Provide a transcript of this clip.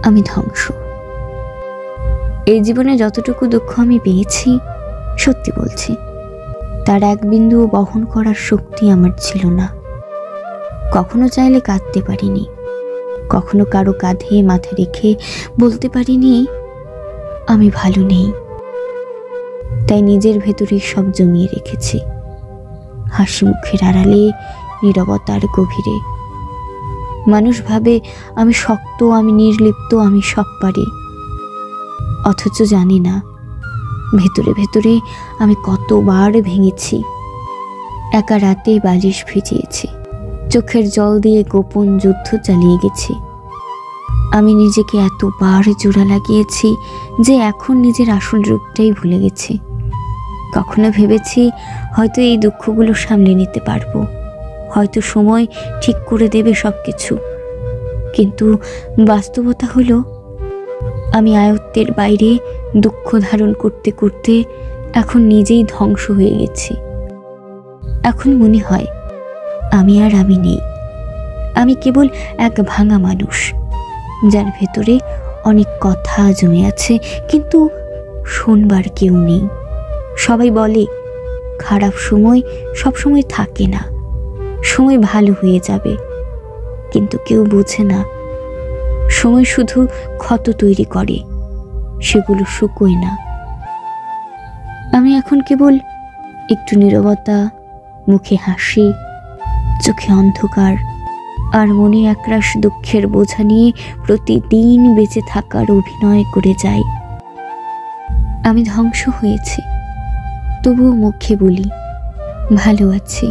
আমি ধ্বংস। এই জীবনে যতটুকু দুঃখ আমি পেয়েছি, সত্যি বলছি, তার এক বিন্দুও বহন করার শক্তি আমার ছিল না। কখনো চাইলে কাঁদতে পারিনি, কখনো কারো কাঁধে মাথা রেখে বলতে পারিনি আমি ভালো নেই। তাই নিজের ভেতরে সব জমিয়ে রেখেছি, হাসি মুখের আড়ালে, নীরবতার গভীরে। মানুষ ভাবে আমি শক্ত, আমি নির্লিপ্ত, আমি সব পারি, অথচ জানি না ভেতরে ভেতরে আমি কতবার ভেঙেছি। একা রাতে বালিশ ভিজিয়েছি, চোখের জল দিয়ে গোপন যুদ্ধ চালিয়ে গেছি। আমি নিজেকে এতবার জোড়া লাগিয়েছি যে এখন নিজের আসল রূপটাই ভুলে গেছি। কখনো ভেবেছি হয়তো এই দুঃখগুলো সামলে নিতে পারবো, হয়তো সময় ঠিক করে দেবে সব কিছু। কিন্তু বাস্তবতা হলো আমি আয়ত্তের বাইরে দুঃখ ধারণ করতে করতে এখন নিজেই ধ্বংস হয়ে গেছি। এখন মনে হয় আমি আর আমি নেই, আমি কেবল এক ভাঙা মানুষ, যার ভেতরে অনেক কথা জমে আছে, কিন্তু শোনবার কেউ নেই। সবাই বলে খারাপ সময় সব সময় থাকে না, সময় ভালো হয়ে যাবে, কিন্তু কেউ বোঝে না সময় শুধু ক্ষত তৈরি করে, সেগুলো শুকোয় না। আমি এখন কেবল একটু নীরবতা, মুখে হাসি, চোখে অন্ধকার, আর মনে একরাশ দুঃখের বোঝা নিয়ে প্রতিদিন বেঁচে থাকার অভিনয় করে যাই। আমি ধ্বংস হয়েছি, তবুও মুখে বলি ভালো আছি।